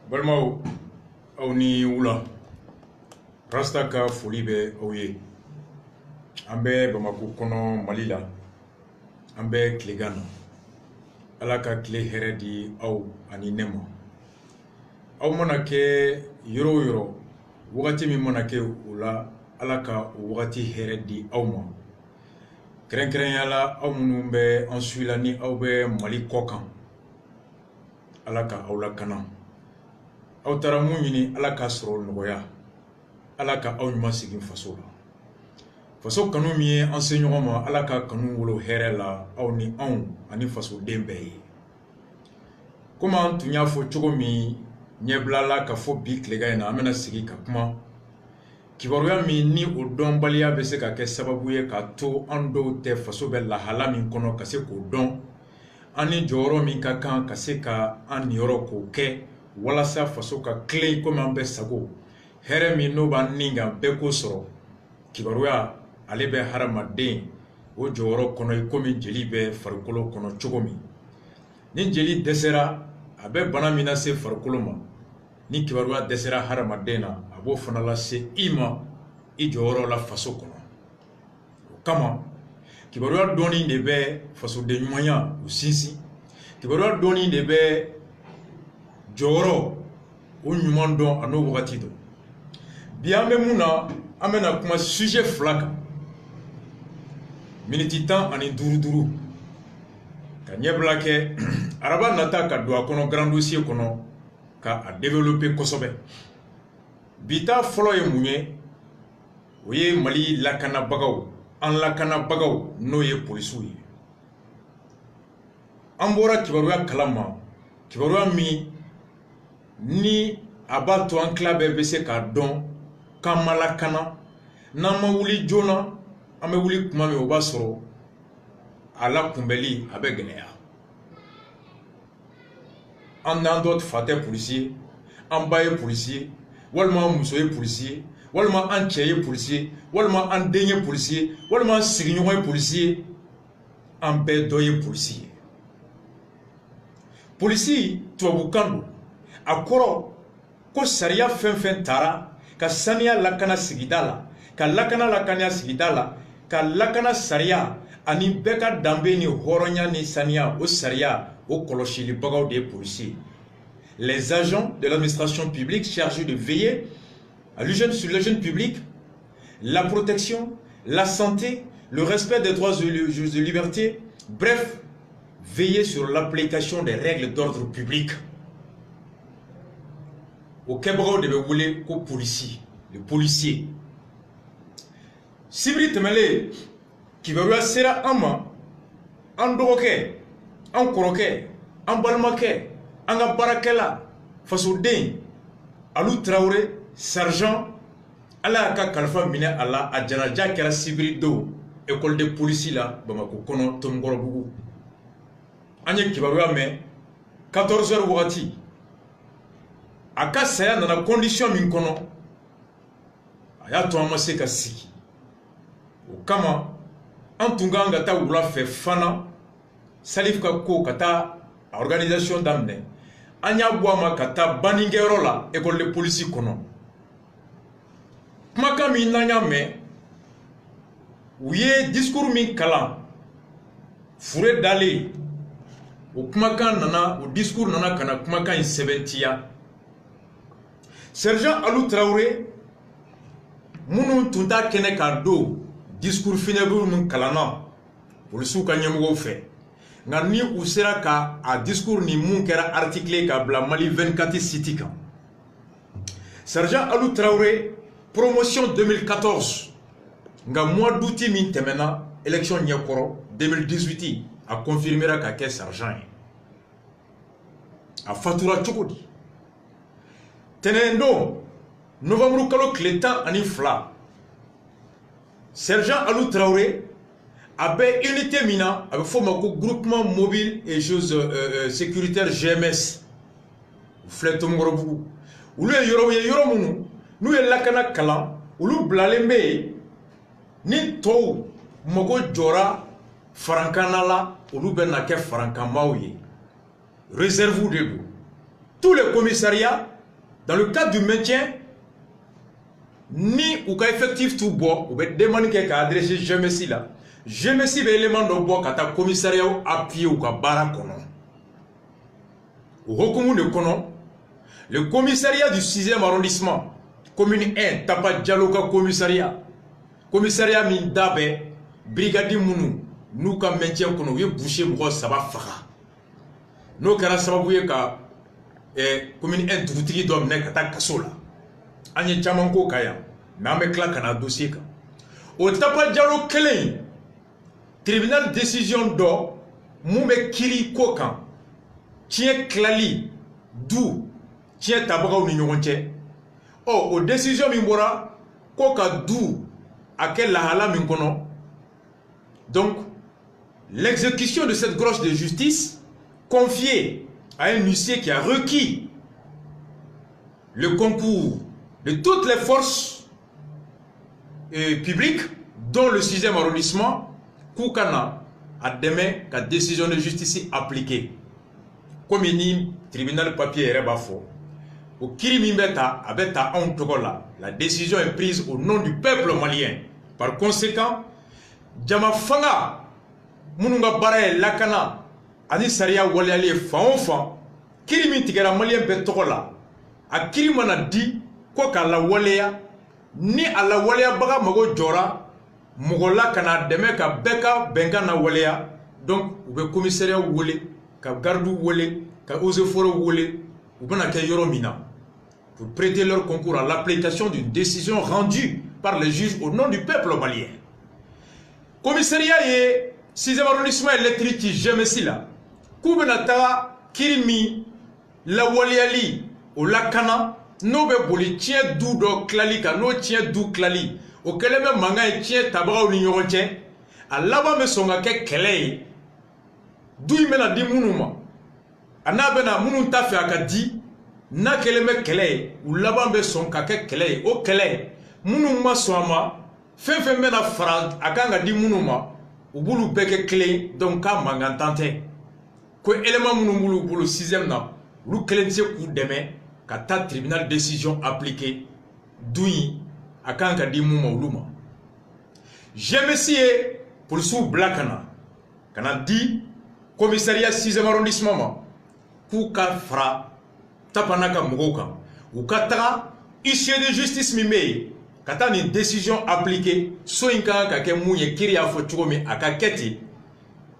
Balmao aw ni wula rasta ka foli bɛ aw ye. An bɛ Bamako kɔnɔ Mali la. An bɛ tilegan na. Ala ka tile hɛrɛ di aw ani ne ma. Aw mana kɛ yɔrɔ o yɔrɔ, wagati min mana kɛ o la, Ala ka o wagati hɛrɛ di aw ma. Kɛrɛnkɛrɛnya la aw minnu bɛ an suila ni aw bɛ Mali kɔ kan. Ala ka aw lakana. Aw taara mun ɲini Ala ka sɔrɔ nɔgɔya. Ala ka aw ɲuman segin faso la. Faso kanu min ye an se ɲɔgɔn ma, Ala ka kanu wolo hɛrɛ la aw ni anw ani faso den bɛɛ ye. Comme an tun y'a fɔ cogo min, ɲɛbila ka fɔ bi tilegan in na, an bɛna sigi ka kuma kibaruya min ni o dɔnbaliya bɛ se ka kɛ sababu ye ka to an dɔw tɛ faso bɛ lahala min kɔnɔ ka se k'o dɔn, an ni jɔyɔrɔ min ka kan ka se ka an niyɔrɔ k'o kɛ walasa faso ka tilen komi an bɛ sago. Hɛrɛ min n'o b'an ni kan bɛɛ k'o sɔrɔ. Kibaruya ale bɛ hadamaden o jɔyɔrɔ kɔnɔ i komi jeli bɛ farikolo kɔnɔ cogo min. Ni jeli dɛsɛra, a bɛ bana min lase farikolo ma. Ni kibaruya dɛsɛra hadamaden na, a b'o fana lase i ma i jɔyɔrɔ la faso kɔnɔ. O kama kibaruya dɔɔni de bɛ fasoden ɲumanya o sinsin. Kibaruya dɔɔni de bɛ jɔyɔrɔ o ɲuman dɔn a n'o wagati dɔn. Bi an bɛ mun na, an bɛna kuma sujet fila kan. Miniti 10 ani 5 ka ɲɛbila kɛ araba nata ka don a kɔnɔ grand dossier kɔnɔ ka a développer kosɛbɛ. Bi ta fɔlɔ ye mun ye? O ye Mali lakanabagaw, an lakanabagaw n'o ye polisiw ye. An bɔra kibaruya kalama, kibaruya min ni a b'a to an tila bɛɛ bɛ se k'a dɔn k'an ma lakana. N'an ma wuli joona, an bɛ wuli kuma min o b'a sɔrɔ a la kunbɛli a bɛ gɛlɛya. An n'an dɔ fa tɛ polisi ye, an ba ye polisi ye, walima an muso ye polisi ye, walima an cɛ ye polisi ye, walima an den ye polisi ye, walima an sigiɲɔgɔn ye polisi ye, an bɛɛ dɔ ye polisi ye. Polisi tubabukan don. A kɔrɔ ko sariya fɛn fɛn taara ka saniya lakana sigida la, ka lakana lakana sigida la, ka lakana sariya ani bɛɛ ka danbe ni hɔrɔnya ni saniya, o sariya o kɔlɔsilibagaw de ye polisi. Les agents de l'administration publique chargés de veiller sur l'hygiène publique, la protection, la santé, le respect des droits et libertés, bref, veiller sur l'application des règles d'ordre public. Au kɛbagaw de bɛ wele ko polisi, le policier. Sibiri tɛmɛlen kibaruya sera an ma, an dɔgɔkɛ, an kɔrɔkɛ, an balimakɛ, an ka baarakɛla, fasoden, Alu Traoré, sergent, Ala y'a ka kalifa minɛ a la, a janaja kɛra sibiri don école de police la Bamako kɔnɔ Tomikɔrɔbugu. An ye kibaruya mɛn 14h wagati. A ka saya nana condition min kɔnɔ, a y'a to an ma se ka sigi. O kama an tun kan ka taa wula fɛ fana Salif ka ko ka taa organisation daminɛ. An y'a bɔ a ma ka taa baninkɛyɔrɔ la école de police kɔnɔ. Kumakan min n'an y'a mɛn, u ye discours min kalan fure dalen, o kumakan nana, o discours nana ka na kumakan in sɛbɛntiya. Sergent Alu Traoré minnu tun t'a kɛnɛ k'a don discours funèbre min kalanna polisiw ka ɲɛmɔgɔw fɛ, nka ni u sera ka a discours ni mun kɛra article ka bila Mali 24 site kan. Sergent Alu Traoré promotion 2014 nka mois d'août min tɛmɛna élection ɲɛkɔrɔ 2018 a confirmera ka kɛ sergent ye. A fatura cogo di? Tɛnɛn don novembre kalo tile 12 sergent Alu Traoré a bɛ unité min na a bɛ fɔ o ma ko groupement mobile et choses sécuritaires GMS u filɛ Tomikɔrɔbugu. Olu ye yɔrɔ ye yɔrɔ minnu n'u ye lakana kalan, olu bilalen bɛ yen ni tɔw mago jɔra farankana la, olu bɛ na kɛ farankanmaw ye. Réserve de don. Tous les commissariats Dans le cadre du maintien, ni ou ka effectif tout bon, ou bien demander qu'à adresser jamais si là. Jamais si l'élément de bois kata commissariat appuyé ou ka bara kono. Au recommune de kono, le commissariat du 6e arrondissement, commune 1, Tapa Dialoka commissariat, commissariat Mindabe, brigadier Mounou, nous ka maintien kono, yé boucher mouko saba fara. Nous kara sababouye ka commune 1 Toutiki doit mener kata kasola. Anye chamanko kaya, mais on me claque un dossier. Au Tapa Diallo Kelen, tribunal décision d'or, Moumbe Kiri Kokan, tient Klali, Dou, tient Tabaga ou Nignonche. Oh, aux décisions Mimbora, Koka Dou, à quel lahala Minkono. Donc, l'exécution de cette grosse de justice, confiée à un huissier qui a requis le concours de toutes les forces publiques, dont le 6e arrondissement, Koukana a demain la décision de justice appliquée. Comme il tribunal papier est bafo. Au Kirimimbeta, Abeta Antogola, la décision est prise au nom du peuple malien. Par conséquent, Djamafanga, Mununga Baraye Lakana, Ani Saria Waliali Faonfa, Kirimi Tigara Malien Betogola, a Kirimana dit, quoi qu'à la Waléa, ni à la Waléa Baga Mago Djora, Mogola kana deme ka beka benka na walea donc ube commissariat wole ka gardu wole ka oseforo wole ubana ke yoromina pour prêter leur concours à l'application d'une décision rendue par les juges au nom du peuple malien. Commissariat et 6e arrondissement électrique qui jamais si là kubenata kirimi la waleali au lakana no be boli tien dou do klali ka no tien dou klali au keleme manga et tien tabra ou l'ignorantie à là-bas me songa ke kelei d'où il mena di munuma ana bena munun ta fait akadi na keleme kelei ou là-bas me songa ke kelei o kelei munuma soama fe mena farag akanga di munuma ou bulu beke kelei donc ka mangantante ko élément munumulu bulu 6e na lu kelentie ou demain kata tribunal décision appliquée d'où Akanka di mouma uluma. J'aime si pour sous Blakana. Kana di commissariat 6e arrondissement. Kuka fra tapanaka mugoka. Ou katara huissier de justice mimei. Kata ni décision appliquée. So inka kake mouye kiri afo chugomi akaketi.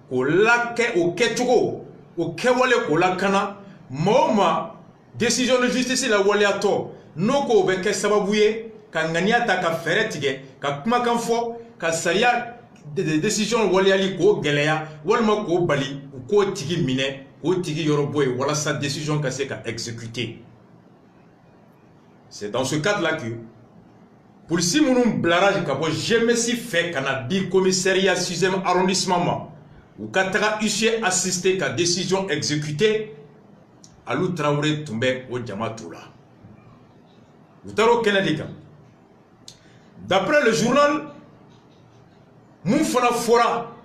Ko lake o kechugo. O kewale ko lakana. Maoma décision de justice la wale ato. Noko beke sababuye. Ka nganyata ka feretige ka kuma kan fo ka saria de décision waliali ko geleya walma ko bali ko tigi mine ko tigi yoroboy wala sa décision ka se ka exécuter. C'est dans ce cadre là que pour si mon blarage ka bo jamais si fait kana di commissariat 6e arrondissement ou katara huissier assisté ka décision exécutée Alou Traoré tombe au Diamatoula. Utaro Kennedy. D'après le journal, Moufana Fora,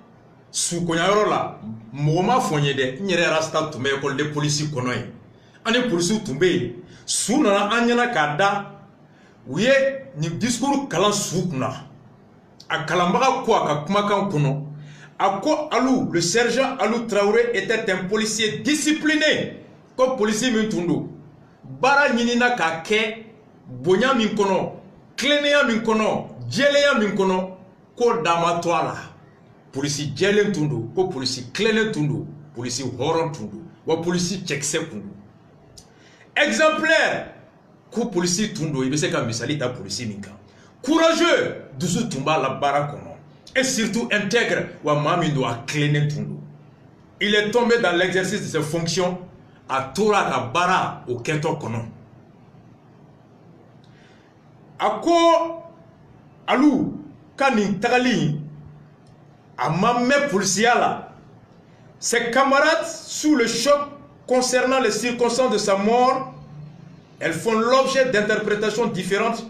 sous Konyorola, Mouma Fonyede, Nyere Rasta Toumé, école de police Konoy. Ane police Toumé, sous Nana Anyana Kada, ouye, ni discours Kalan Soukna. A Kalambara quoi, ka Kumakan Kono. A quoi Alou, le sergent Alou Traoré était un policier discipliné, comme policier Mintundo. Bara Ninina Kake, Bonya Minkono. Kleneya minkono, jeleya minkono, ko dama toala. Polisi jelen tundu, ko polisi klene tundu, polisi horon tundu, wa polisi tchekse tundu. Exemplaire, ko polisi tundu, ibe se ka misali ta polisi minka. Courageux, dusu tumba la barakono. Et surtout intègre, wa mamindo a klene tundu. Il est tombé dans l'exercice de ses fonctions à Tora Kabara au Kento Kono. Ako Alou Kani Tagali a mamé policier là. Ses camarades sous le choc concernant les circonstances de sa mort, elles font l'objet d'interprétations différentes.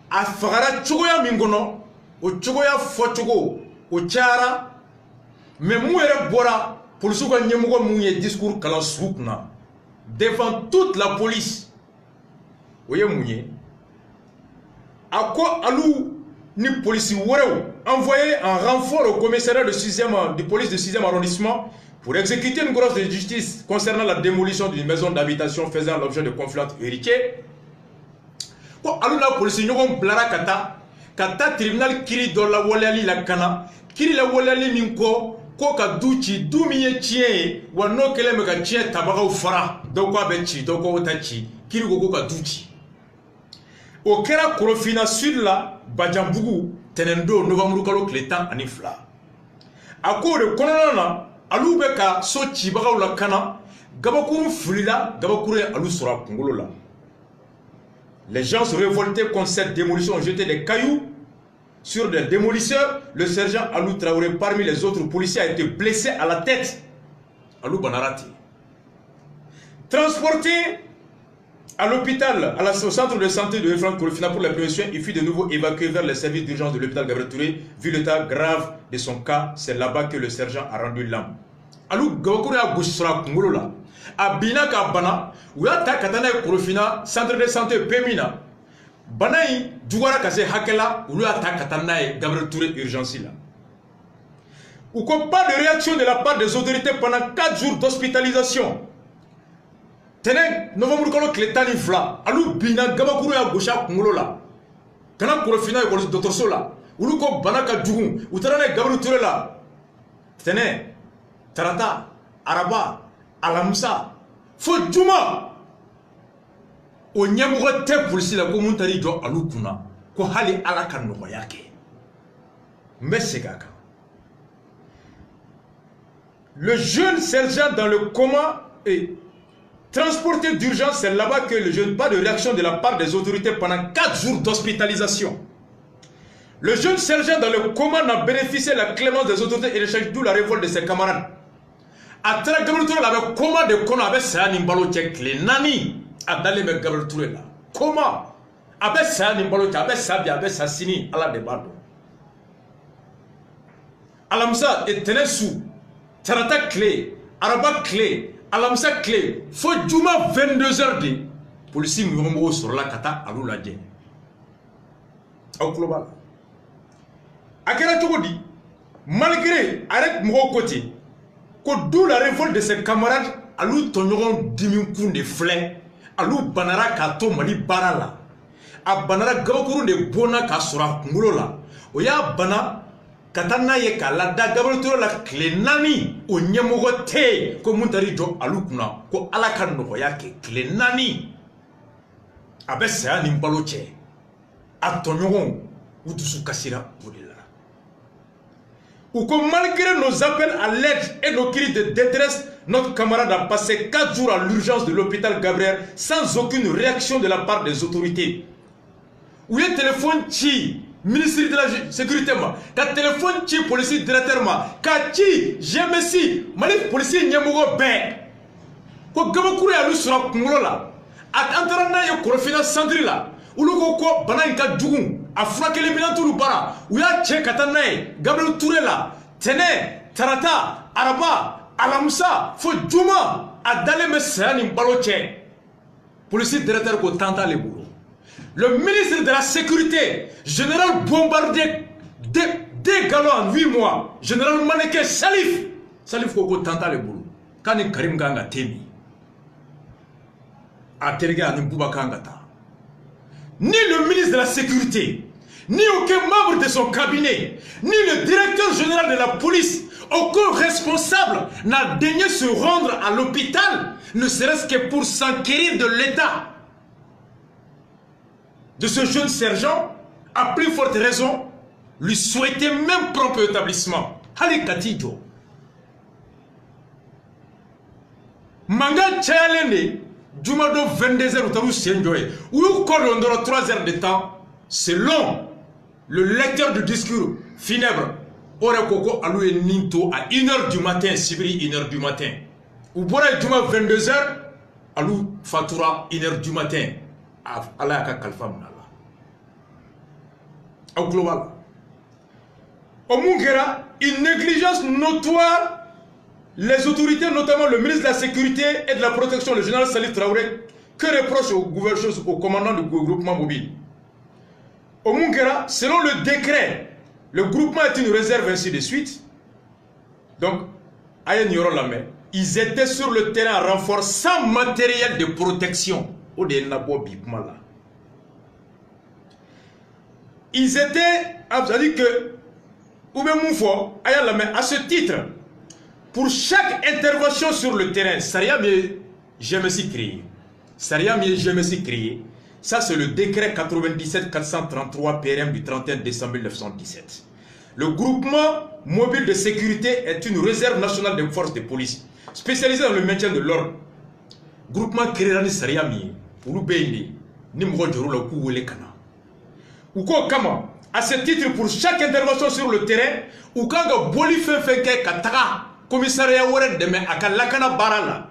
A Fagara Chugoya Mingono, au Chugoya Fochugo, au Tchara, mais Mouere Bora, pour le souka Nyemugo Mouye discours Kalassoukna, devant toute la police. oye mounye ako alou ni police envoyé en renfort au commissariat de police de 6e arrondissement pour exécuter une grosse de justice concernant la démolition d'une maison d'habitation faisant l'objet de conflits héritiers. Ko alou la police nyogon blara kata tribunal kiri do la waliali la kana kiri la waliali minko ko ka duci dumiye chie wa no kele me ka chie tabaga fara do ko abechi do ko tachi kiri ko ka duci o kera Korofina sud la Bajambugu tenendo novembre kalo kletan ani fla ako de konona alou be ka so cibaga la kana gabakuru fulila gabakuru alou sura kungolo la. Les gens se révoltaient contre cette démolition, ont jeté des cailloux sur des démolisseurs. Le sergent Alou Traoré, parmi les autres policiers, a été blessé à la tête. Alou Banarati. Transporté à l'hôpital, au centre de santé de Franck Korofina pour les premiers soins, il fut de nouveau évacué vers les services d'urgence de l'hôpital Gabriel Touré. Vu l'état grave de son cas, c'est là-bas que le sergent a rendu l'âme. Alou Gawakure a gauche sur la Kungolola. A bina ka bana uya ta katana Korofina centre de santé Pemina banayi dugara kase hakela uya ta katana Gabriel Touré urgence là ou qu'on pas de réaction de la part des autorités pendant 4 jours d'hospitalisation. Tenez novembre kolo kletani fla alu bina gabakuru ya gosha kungolola kana Korofina ko docteur Sola ulu ko bana ka dugu utarana Gabriel Touré là. Tenez tarata araba alamsa fo juma o nyamugo te polisi la ko muntari do alukuna ko hali alaka no yake mesegaka. Le jeune sergent dans le coma est transporté d'urgence. C'est là-bas que le jeune, pas de réaction de la part des autorités pendant 4 jours d'hospitalisation. Le jeune sergent dans le coma n'a bénéficié de la clémence des autorités et l'échec, d'où la révolte de ses camarades. Atara Gabriel Touré la coma de kono abe sa ni mbalo chekle nani adale me Gabriel Touré la coma abe sa ni mbalo abe sa bi abe sa sini ala de bado alamsa etenesu tarata clé araba clé alamsa clé fo juma 22h de police mi sur la kata alu la dje au global akela togodi malgré arrête mo côté. D'où la révolte de ses camarades, alou tonyoron dimikun de flé, alou banara kato mali barala, a banara gabakuru de bona kasura mulola, oya bana katana ye kalada Gabriel Touré la clé nani, o nyemogote, ko muntari jo alou kuna, ko alaka no yake clé nani, abe sa ni mbaloche, a tonyoron, ou tusu kasira odela. Ou que malgré nos appels à l'aide et nos cris de détresse, notre camarade a passé 4 jours à l'urgence de l'hôpital Gabriel sans aucune réaction de la part des autorités. Où est le téléphone chi, ministre de la sécurité, ka téléphone chi, policier directeur, ka chi, GMSI, malif policier nyamogo ben. Ko gabakuru ya lu sura kungulo la. At antarana yo Korofina sandri la. Uluko ko bananka djugun. A furakele binantulu bara uya che katana Gabriel Touré la tene tarata araba alamsa fo juma adale me sani baloche police directeur ko tanta le boulot. Le ministre de la sécurité général bombardé des galons en 8 mois général Maneke Salif ko tanta le boulot kani Karim Ganga temi a terga ni Boubacar Ngata. Ni le ministre de la sécurité, ni aucun membre de son cabinet, ni le directeur général de la police, aucun responsable n'a daigné se rendre à l'hôpital, ne serait-ce que pour s'enquérir de l'état de ce jeune sergent, à plus forte raison, lui souhaiter même propre établissement. Hali Katijo. Manga Tchalene. Jumado 22h ou Senjoye, ou on dans 3 heures de temps, selon le lecteur du discours funèbre, Ore Koko alou et Ninto à 1h du matin, Sibiri 1h du matin. Ou Bora Juma 22h, alou Fatura 1h du matin, à la Kalfam Nala. Au global. Au Mungera, une négligence notoire. Les autorités, notamment le ministre de la Sécurité et de la Protection, le général Salif Traoré, Que reproche au commandant du groupement mobile? Au Mungera, selon le décret, le groupement est une réserve, ainsi de suite. Donc, ils étaient sur le terrain en renfort sans matériel de protection. Ils étaient, c'est-à-dire que, à ce titre, pour chaque intervention sur le terrain, je me suis créé. Ça, c'est le décret 97-433 PRM du 31 décembre 1917. Le groupement mobile de sécurité est une réserve nationale des forces de police spécialisée dans le maintien de l'ordre. Groupement créé Sariami, à ce titre, pour chaque intervention sur le terrain, ou quand boli fait commissariat barala.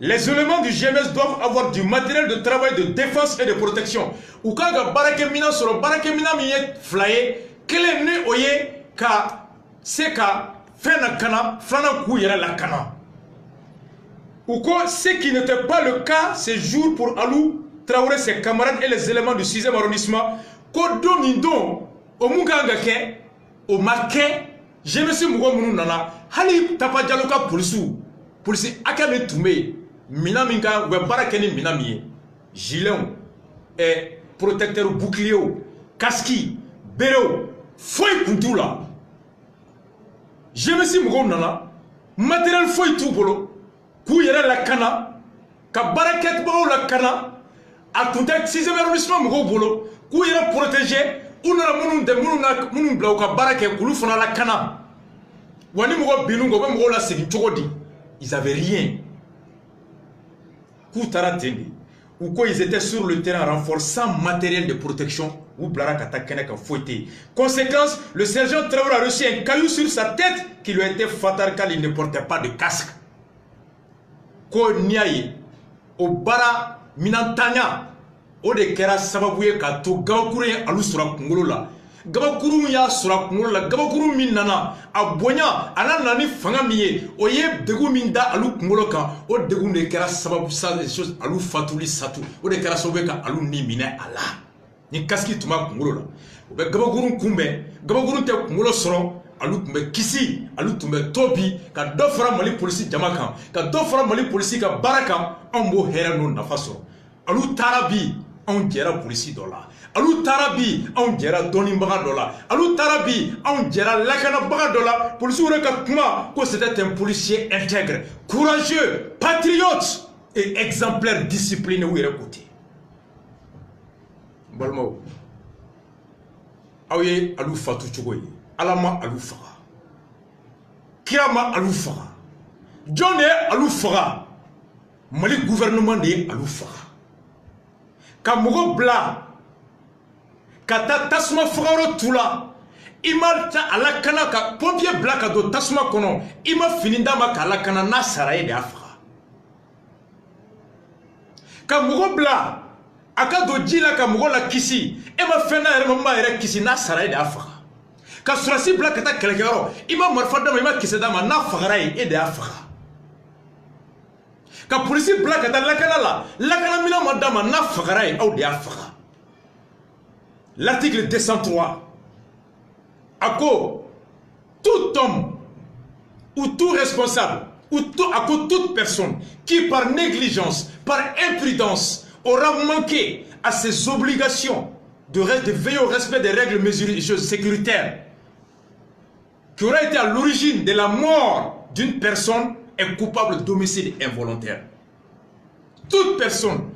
Les éléments du GMS doivent avoir du matériel de travail de défense et de protection. Ou quand barakemina sur le barakemina miye flyé, quel ne oye ka seka fena kana flana kouyera la kana. Ou quoi, ce qui n'était pas le cas ces jours pour Alou Traoré, ses camarades et les éléments du 6e arrondissement, Kodo Nindo, au Mungangake, au Maké, je me suis Nana, Hali Tapadjaloka Pulsu, Pulsi Akame Toume, Minaminga, Webarakeni Minami, Gileon, et protecteur bouclier, Kaski, Béro, Foy Kuntula. Je me suis Nana, matériel Foy Toubolo, Kouyera la Kana, Kabaraket Bao la Kana, à tout à 6e arrondissement, Mugobolo, où il est protégé, où nous avons des blocs à Baraké, où nous avons la Kana. Ils n'avaient rien. Ou quoi, ils étaient sur le terrain renfort sans matériel de protection. Ou Blarakata Kenek a fouetté. Conséquence, le sergent Traoré a reçu un caillou sur sa tête qui lui a été fatal car il ne portait pas de casque. Ko Niaye, au Bara Minantanya, o de kera sababuye ka to gabakuru ye alu sura kungolo la. Gabakuru ya sura kungolo la, gabakuru min nana a bonya ana nani fanga miye o ye degu min da alu kungolo kan o degu de kera sababu sa des choses alu fatuli satu o de kera sababu ka alu ni mine ala ni kaski tuma kungolo la o be gabakuru kumbe gabakuru te kungolo soro alu kumbe kisi alu tumbe tobi ka do fara mali polisi jama kan ka do fara mali polisi ka baraka on bo hera no nafa soro alu tarabi on jɛra polisi dɔ la alu taara bi anw jɛra dɔnnibaga dɔ la alu taara bi anw jɛra lakanabaga dɔ la polisiw yɛrɛ ka kuma ko c'était un policier intègre courageux patriote et exemplaire discipliné u yɛrɛ ko ten n balimaw aw ye alu fatu cogo ye ala ma alu faga kira ma alu faga jɔn de ye alu faga mali gouvernement de ye alu faga ka mogo bla kata tasuma fagaro tula ima ta alakana ka pompier bla ka do tasuma kono ima fininda ma ka alakana na saraye de afaga ka mogo bla aka do jila ka mogo la kisi ema fena ere mama ere kisi na saraye de afaga ka surasi bla kata kelekero ima marfa dama ima kise dama na fagaraye e de afaga ka polisi bla kata lakana la lakana mina madama na fagaraye au de afaga. L'article 203 ako tout homme ou tout responsable ou toute personne qui par négligence, par imprudence aura manqué à ses obligations de veiller au respect des règles sécuritaires, qui aura été à l'origine de la mort d'une personne, est coupable d'homicide involontaire. Toute personne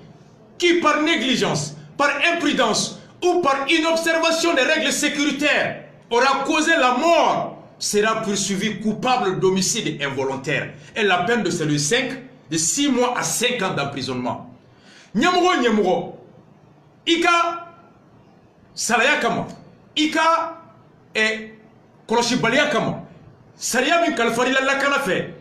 qui par négligence, par imprudence ou par inobservation des règles sécuritaires aura causé la mort sera poursuivi coupable d'homicide involontaire. Et la peine de c'est de 6 mois à 5 ans d'emprisonnement. Nyamuro, Ika Salaya Kama, Ika et Koloshibalia Kama, Saria min Kalfari la Kanafe,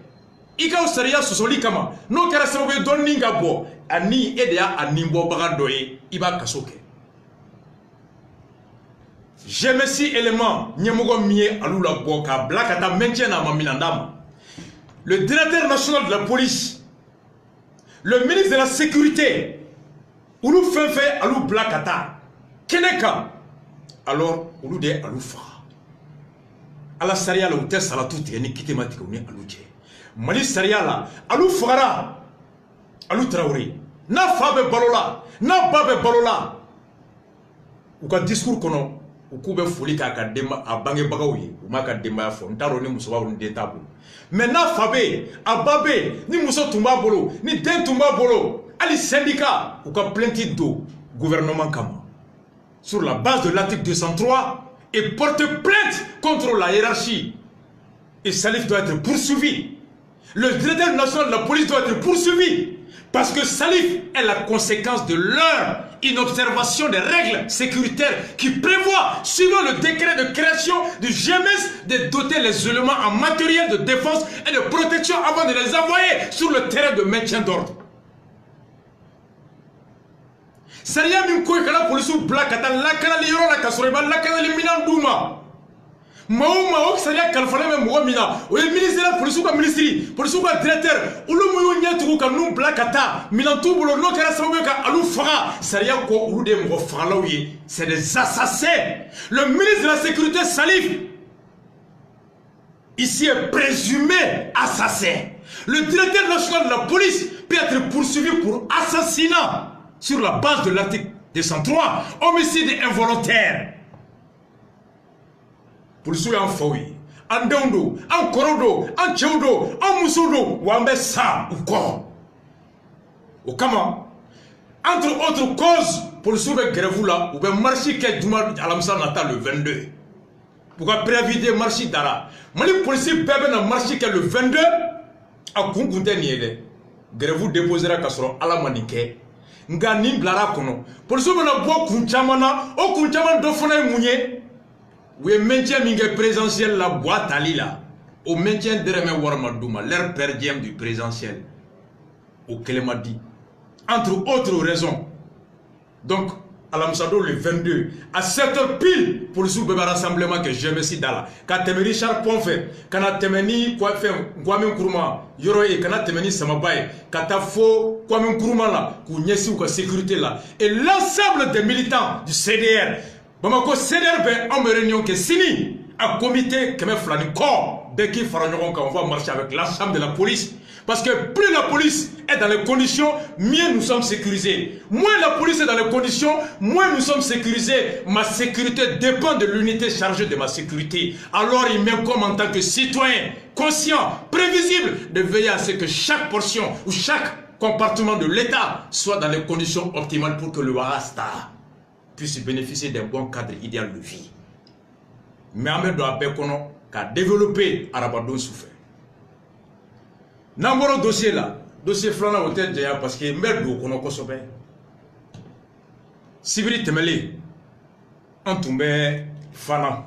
Ika ou Saria Sosoli Kama, no Karasawe Doningabo, Ani Edea Animbo Baradoye, Iba Kasoke. J'aime si élément Nyamogo Mie Alula Boka Blakata maintient à Maminandam. Le directeur national de la police, le ministre de la sécurité, olu fait alou blakata, keneka, alors olu de alou fa. Ala sariya la ou te salatu tigɛ ni kitema tigɛ ni alou cɛ. Mali sariya la alou fagara, alou Traoré. Na fa bɛ balo la, na ba bɛ balo la. U ka discours kɔnɔ, u k'u bɛ foli k'a ka denba a bangebagaw ye, u m'a ka denbaya fɔ. N t'a dɔn ni muso b'a bolo ni den t'a bolo. Mais n'a fa bɛ yen, a ba bɛ yen, ni muso tun b'a bolo, ni den tun b'a bolo, hali syndicat u ka plainte don gouvernement kama. Sur la base de l'article 203 et porte plainte contre la hiérarchie. Et Salif doit être poursuivi. Le directeur national de la police doit être poursuivi. Parce que Salif est la conséquence de leur inobservation des règles sécuritaires qui prévoient, suivant le décret de création du GMS, de doter les éléments en matériel de défense et de protection avant de les envoyer sur le terrain de maintien d'ordre. Sariya min ko kala police bla kata la kala li yoro la kasoro ba la kala li minan duma mao sariya kalfale me mo mina o ye ministre la police ko ministre police ko directeur ulu mu yo nyatu ko nu bla kata minan tu bolo no kala sabu ka alu faga sariya ko ulu de mo fagalaw ye c'est des assassins. Le ministre de la sécurité Salif ici est présumé assassin. Le directeur national de la police peut être poursuivi pour assassinat sur la base de l'article 203, homicide involontaire. Pour ceux en fouille, en dondo, en korodo, en tchoudo, en moussodo, ou en bessa, ou quoi. Ou comment? Entre autres causes, pour ceux qui grèvent là, ou bien marcher qui est du mal à l'amsa natal le 22. Pourquoi prévider marcher d'ara? Mali policier bébé na marcher qui est le 22, à Kungunte niede. Grève déposera kasoro à la manique. Nga ni blara kono police bena bo kunchamana o kunchaman do fona munye we maintien minge présidentiel la boîte ali la au maintien de reme warma duma l'air perdiem du présidentiel au Kelemadi entre autres raisons. Donc à l'Amsado le 22 à 7h pile pour le rassemblement que je me suis dans là quand temeni Richard Ponfe quand temeni quoi faire Kwame Nkrumah yoroye quand temeni Samabaye quand fo Kwame Nkrumah là pour nyesi ou sécurité là et l'ensemble des militants du CDR Bamako CDR ben en réunion que sini un comité qui me flani corps dès qu'il fera on va marcher avec l'ensemble de la police. Parce que plus la police est dans les conditions, mieux nous sommes sécurisés. Moins la police est dans les conditions, moins nous sommes sécurisés. Ma sécurité dépend de l'unité chargée de ma sécurité. Alors il m'incombe en tant que citoyen, conscient, prévisible, de veiller à ce que chaque portion ou chaque compartiment de l'État soit dans les conditions optimales pour que le Warasta puisse bénéficier d'un bon cadre idéal de vie. Mais Ahmed Bekono a développé Arabadon souffert. N'amoro dossier là, dossier flana hôtel déjà parce que merdo kono kosobe. Sibiri temeli, antumbe fana.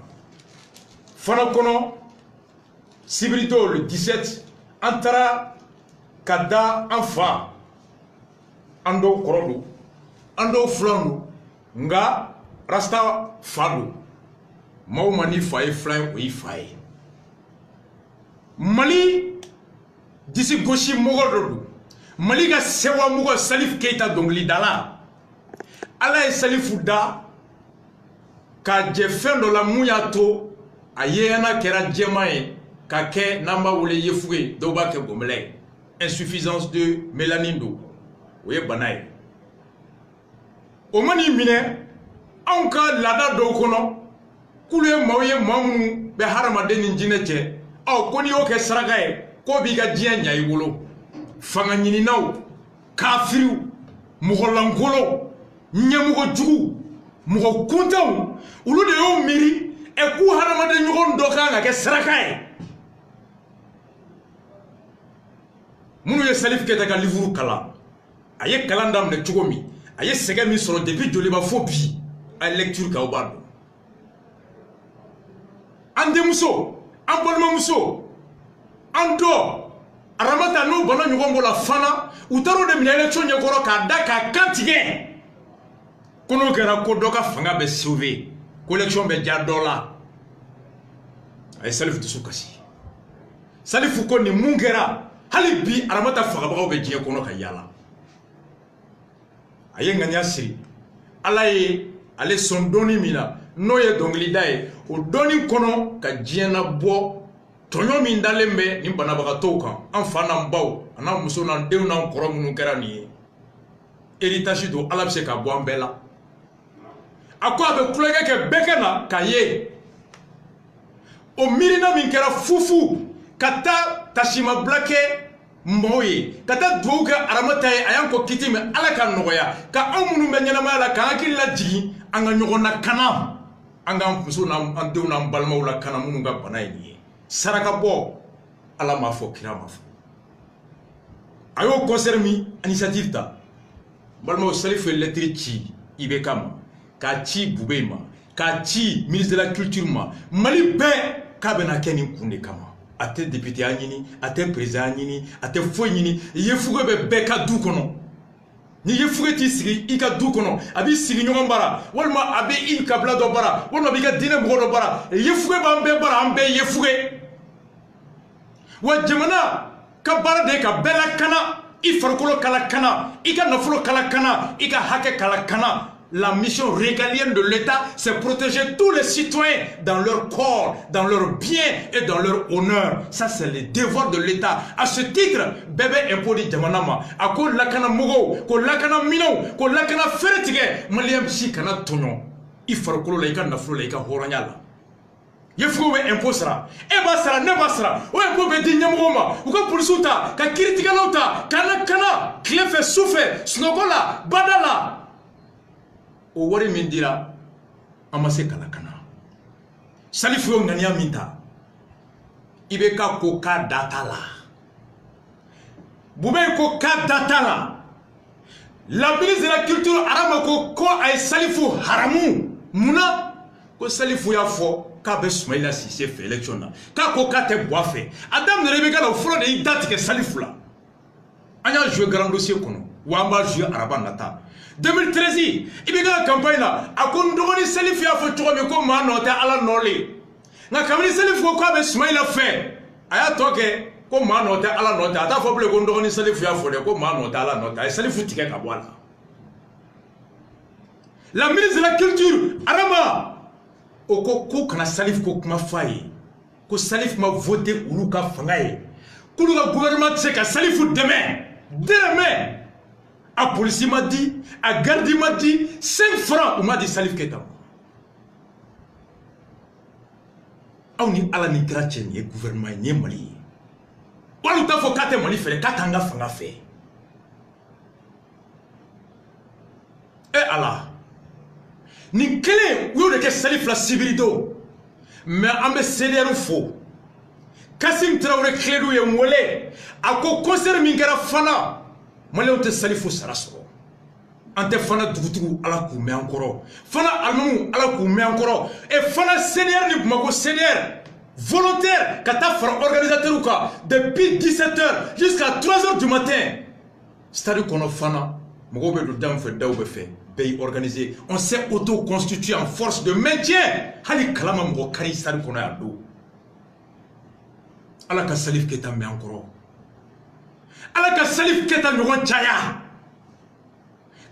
Fana kono, Sibirito le 17, antara kada enfant, ando korodo, ando flano, nga rasta fado. Maumani faye fly oui faye. Mali d'ici gauche mogododu Mali ga sewa mugo Salif Keita dongli dala ala e Salif da ka je fendo la muyato ayena kera jemae ka ke namba wole yefuge do ba ke gomle insuffisance de mélanine do oye banay o mani mine anka lada do kono kule mawye mamu be harama denin jineche aw koni o ke saragae ko bi ga diya nyai wolo fanga nyini naw kafiru muholangolo nyamugo jugu mugo kuntaw ulu de yo miri e ku harama de nyugon doka nga ke saragae munu ye Salif Keita ka livre kala aye kalandam ne chugomi aye sege mi soro depuis joliba fobi ay lecture ka obado ande muso ambolma muso ando aramata no bono nyugombo la fana utaro de minele chonye koro ka daka kantige kono kera ko doka fanga be sauver collection be jadola ay Salif Tsukasi Salif ko ni mungera hali bi aramata faga bawo be je kono ka yala aye nganya siri ala ye ale son doni mina no ye dongilida ye o doni kono ka diena bo tonyo min dalembe ni banabagato kan an fa nan baw ana muso nan denw nan kɔrɔ minnu kɛra nin ye héritage do ala bɛ se ka bɔ an bɛɛ la a ko a bɛ kulonkɛ kɛ bɛɛ kɛ na ka ye o miirina min kɛra fufu ka taa tasima bila kɛ mɔgɔw ye ka taa duwawu kɛ aramata ye a y'an kɔ kiti mɛ ala ka nɔgɔya ka anw minnu bɛ ɲɛnamaya la k'an hakili lajigin an ka ɲɔgɔn lakana an k'an muso n'an denw n'an balimaw lakana minnu ka bana ye nin ye saraka bɔ ala m'a fɔ kira m'a fɔ a y'o concert min initiative ta balimaw Salifu ye lettre ci IBK ma k'a ci Bube ma k'a ci ministre de la culture ma Mali bɛɛ k'a bɛna kɛ nin kun de kama a tɛ député ya ɲini a tɛ président ya ɲini a tɛ foyi ɲini yefuge bɛ bɛɛ ka du kɔnɔ ni yefuge t'i sigi i ka du kɔnɔ a b'i sigi ɲɔgɔn bara walima a bɛ i kabila dɔ bara walima a b'i ka diinɛ mɔgɔ dɔ bara yefuge b'an bɛɛ bara an bɛɛ yefuge wa jamana ka baara de ka bɛɛ lakana i farikolo kala kana i ka nafolo kala kana i ka hakɛ kala kana. La mission régalienne de l'État, c'est protéger tous les citoyens dans leur corps, dans leurs biens et dans leur honneur. Ça, c'est le devoir de l'État. À ce titre, bébé impoli jamanama, à ko lakana mogo, ko lakana mino, ko lakana feretige, malien si kana tonyo. I farikolo la ika nafolo la ika horanya la. Yefugo be impôt sara. E ba sara ne ba sara. O impôt be di nyamogo ma. U ka police ta, ka kritika la ta, kana klefe soufe, snogola, badala. O wari min dira an ma se kala kana Salifu yo ŋaniya min ta IBK ko k'a da t'a la Bube ko k'a da t'a la la ministre de la culture Arama ko a ye Salifu haramu munna ko Salifu y'a fɔ k'a bɛ Sumayila Sise fɛ élection na k'a ko k'a tɛ bɔ a fɛ a daminɛna IBK la o fɔlɔ de y'i da tigɛ Salifu la an y'a joué grand dossier kɔnɔ wa an b'a joué araba nata 2013 IBK ka campagne la a ko n dɔgɔnin Salifu y'a fɔ cogo min ko maa nɔ tɛ ala nɔ le nka kabini Salifu ko k'a bɛ Sumayila fɛ a y'a tɔ kɛ ko maa nɔ tɛ ala nɔ tɛ a t'a fɔ bilen ko n dɔgɔnin Salifu y'a fɔ dɛ ko maa nɔ tɛ ala nɔ tɛ a ye Salifu tigɛ ka bɔ a la la ministre de la culture Arama o ko kana Salifu ko kuma f'a ye ko Salifu ma voté olu ka fanga ye k'olu ka gouvernement tɛ se ka Salifu dɛmɛ a polisi m'a dit, a garde m'a dit, 5 francs, on m'a dit Salif Keita. On est à la nigratie, le gouvernement est Mali. On t'a fait 4 Mali faire, 4 ans fanga fait. Et Allah, ni quel ou de Salif la civilido, mais on me céder au faux. Kassim Traoré Kledou et Mwole, à quoi concerne Mingara Fana. Malé on te Salifu sara sɔrɔ an tɛ fana dugutigiw ala k'u mɛn an kɔrɔ fana alimamuw ala k'u mɛn an kɔrɔ et fana CDR ni Bamako CDR volontaire ka taa fara organisateurs kan depuis 17h jusqu'à 3h du matin stade kɔnɔ fana mɔgɔw bɛ don da min fɛ daw bɛ fɛ bɛɛ y organisé on s'est auto-constitué en force de maintien hali kalama mɔgɔ kari stade kɔnɔ yan don ala ka Salif Keita mɛn an kɔrɔ ala ka Salif Keita ɲɔgɔn caya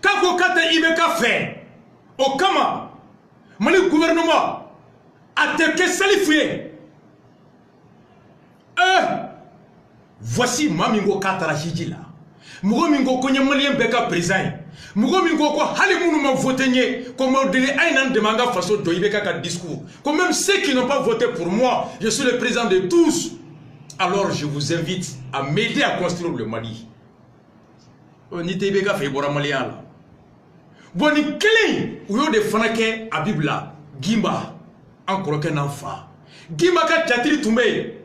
k'a ko k'a tɛ IBK fɛ o kama Mali gouvernement a tɛ kɛ Salifu ye voici maa min ko k'a taara hiji la mɔgɔ min ko n ye maliyɛn bɛɛ ka président ye mɔgɔ min ko hali minnu ma voté n ye ko ma deli a ye na n dɛmɛ an ka faso jɔ IBK ka discours ko même ceux qui n'ont pas voté pour moi je suis le président de tous. Alors je vous invite à m'aider à construire le Mali. Ni IBK fait bora malien la. Bon ni kelen ou yo de fanake Abibla Gimba encore qu'un enfant. Gimba ka chatri tumbe,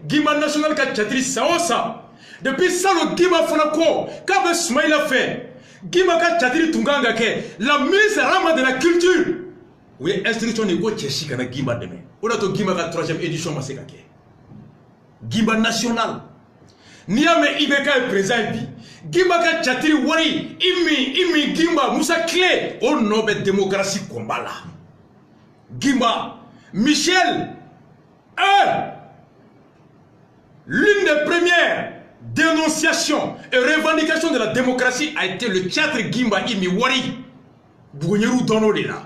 Gimba national ka chatri saosa. Depuis ça le Gimba fanako ka be Sumayila fait. Gimba ka chatri tunganga ke la ministre Rama de la culture. Oui, instruction ni ko cheshi kana Gimba deme. Oda to Gimba ka 3e édition maseka ke. Gimba national Niame IBK est présent bi Gimba ka chatiri wari imi Gimba Moussa Clé au nom de démocratie combat là Gimba Michel l'une des premières dénonciations et revendications de la démocratie a été le théâtre Gimba imi wari Bougonyeru dono de la.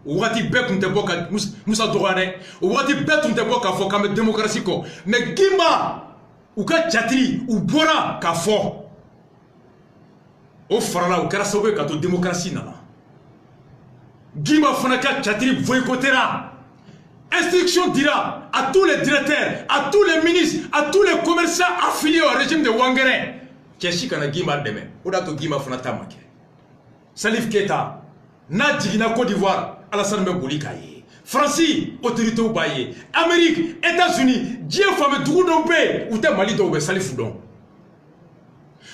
Ouati bek n'te boka Moussa Douare. Ouati bek n'te boka fo comme démocratie ko. Mais Gimba ou ka chatri ou bora ka fo. O farala ou kera sobe ka to démocratie nana. Gimba fana ka chatri boycottera. Instruction dira à tous les directeurs, à tous les ministres, à tous les commerçants affiliés au régime de Wangere. Keshi kana Gimba deme. Oda to Gimba fana tamake. Salif Keita, na jigina Côte d'Ivoire, Alassane Mboli kaye. France, autorité ou baye. Amérique, États-Unis, Dieu femme Dougoudombe, ou te Mali dobe Salif Foudon.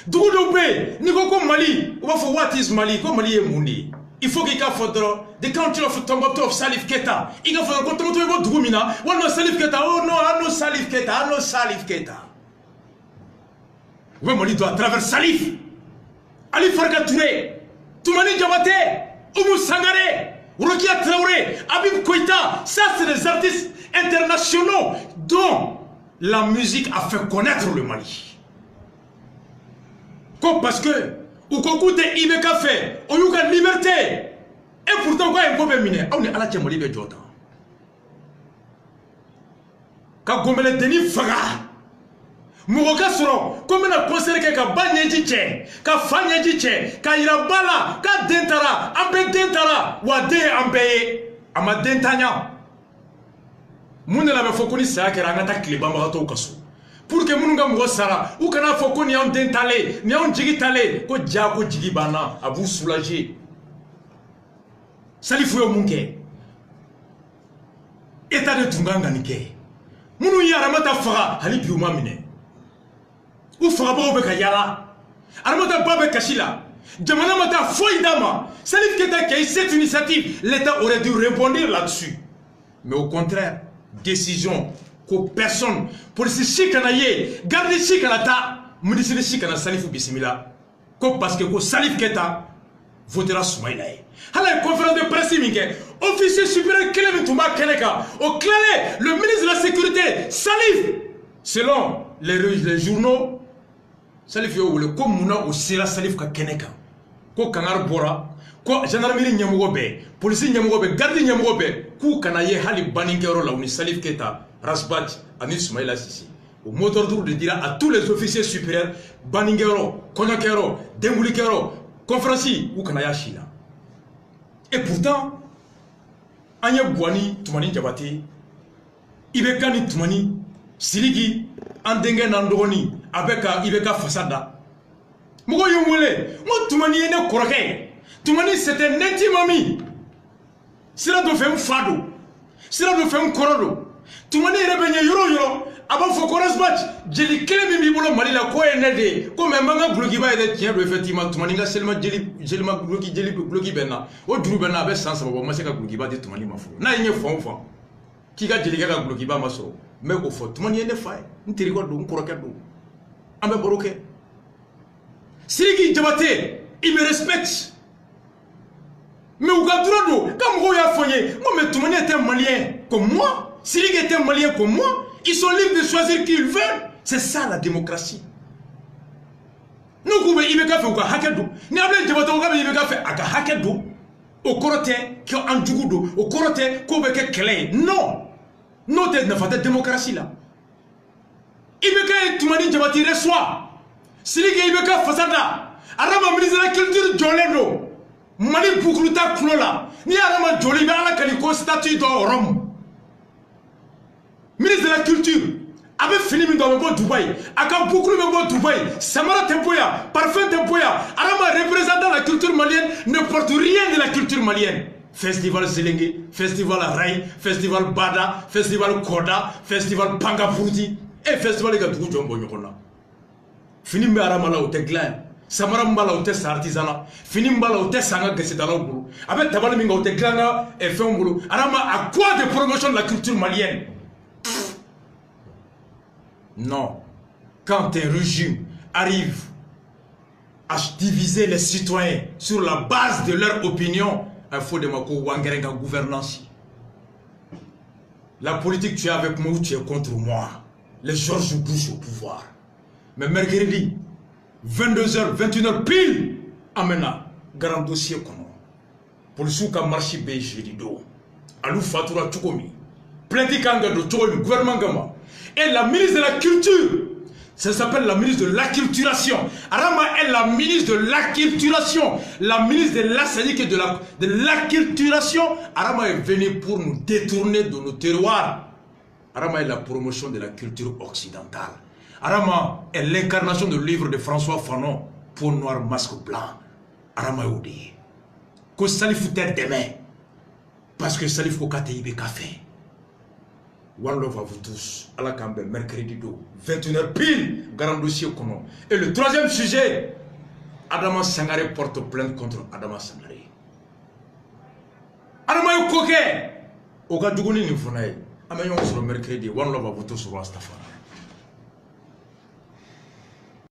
Dougoudombe, ni ko Mali, ou va for what is Mali, ko Mali est mundi. Il faut qu'il y ait the country of Tombouctou of Salif Keita. Il faut que Tombouctou ait Dougumina. Oh non, Salif Keita. Oh non, ah non, Salif Keita. Ah non, Salif Keita. Oui, Mali doit traverser Salif. Ali Farka Touré. Toumani Diabaté. Oumou Sangare. Rokia Traoré. Abib Koïta. Ça, c'est des artistes internationaux dont la musique a fait connaître le Mali. Comme parce que ou qu'on goûte Ibeka fait, on y a liberté. Et pourtant, quoi, un peu miné, on est à la Tchamoli de Jordan. Quand on me Denis Faga, Mouroka Soro, comme on a considéré que Banyaji Tché, que Fanyaji Tché, que Irabala, que Dentara, Ambe Dentara, Wade Ambe, Ama Dentanya. Moune la me fokoni sa que Rangata Klebamarato Kassou. Pour que nous ayons sara ou kana foko ni on dentale ni on jigitale ko jago jigibana à vous soulager. Salif yo munke état de tunganga nike munu yaramata fara hali biuma mine ou fara ba obeka yala aramata babe kashila jamana mata foidama. Salif Keita qui a eu cette initiative, l'état aurait dû répondre là-dessus, mais au contraire décision ko personne police chikanaye garde chikanata ministre chikana Salif Bismillah ko parce que ko Salif Keita votera Soumaïla hala conférence de presse minke officier supérieur Kelem Touma Keneka au clair le ministre de la sécurité Salif selon les journaux Salif yo le ko muna o sira Salif ka Keneka ko kangar bora ko gendarmerie nyamugo be police nyamugo be garde nyamugo be ku kanaye hali baninkero la uni Salif Keita Rasbat, Anis Soumaïla Sissi. Au mot d'ordre de dire à tous les officiers supérieurs, Baningero, Konakero, Dengoulikero, Konfransi ou Kanaya China. Et pourtant, Anya Bouani, Toumani Diabaté, Ibekani Toumani, Siligi, Andengen Nandoroni, avec Ibeka Fasada. Mougo Yomole, moi Toumani est né Korake. Toumani c'était un intime ami. C'est là de faire un fado. C'est là de faire un korodo. Toumani rebenya yoro avant faut qu'on se batte jeli kele mi bolo mali la ko enede ko me manga bloki ba ede tien do effectivement Toumani nga seulement jeli ma bloki benna o duru benna be sans sababo ma se ka bloki ba de Toumani ma fo na yenye fon ki ga jeli ga bloki ba ma so me ko fo Toumani ene fa ntiri ko do nkoro ke do ambe boroke Siriki Diabaté il me respecte mais au gadro comme go ya fonye moi mais Toumani était malien comme moi. S'ils étaient maliens comme moi, ils sont libres de choisir qui ils veulent. C'est ça la démocratie. Nous pouvons y faire au Hakedo. Nous avons fait à Hakedo. Au Korote, qui ont un Djougoudo. Au Korote, qui ont fait Kelé. Non. Nous avons fait la démocratie là. Ibeka Toumani Diabaté reçoit. S'ils étaient Fasada. Arama ministre de la culture Joleno. Mali Bouklouta Klola. Ni Arama Joliba la Kaliko statue de Rome. Ministre de la culture avait fini dans le bon Dubaï, a beaucoup de bon Dubaï, Samara Tempoya, Parfum Tempoya, Arama représentant la culture malienne ne porte rien de la culture malienne. Festival Zelengue, Festival Rai, Festival Bada, Festival Koda, Festival Pangapurti et Festival Gatou Jombo Yokona. Fini Arama la ote glan, Samara Mbala ote artisanat, Fini Mbala ote Sanga Gessetala Boulou, avec Tabal Minga ote glana et fait un boulot. Arama à quoi de promotion de la culture malienne? Non. Quand un régime arrive à diviser les citoyens sur la base de leur opinion, il faut demander Wangerenga gouvernance. La politique, tu es avec moi ou tu es contre moi. Les Georges Bush au pouvoir. Mais mercredi, 22h, 21h pile, amena, grand dossier comment. policiers ka marche be jeudi do alu fatura cogomi plainte kanga do cogomi gouvernement gama et la ministre de la culture ça s'appelle la ministre de l'acculturation. Arama est la ministre de l'acculturation, la ministre de l'assaillie et de l'acculturation. Arama est venue pour nous détourner de nos terroirs. Arama est la promotion de la culture occidentale. Arama est l'incarnation du livre de François Fanon, Peau noire, masque blanc. Arama est oublié. Que Salif est demain. Parce que Salif Kokate Ibe Café. One love à vous tous. À la Cambe, mercredi 21h pile, grand dossier commun. Et le troisième sujet, Adama Sangare porte plainte contre Adama Sangare. Adama Yokoke, Oga Duguni Nifunaye. Amayon sur le mercredi, One love à vous tous sur Rastafari.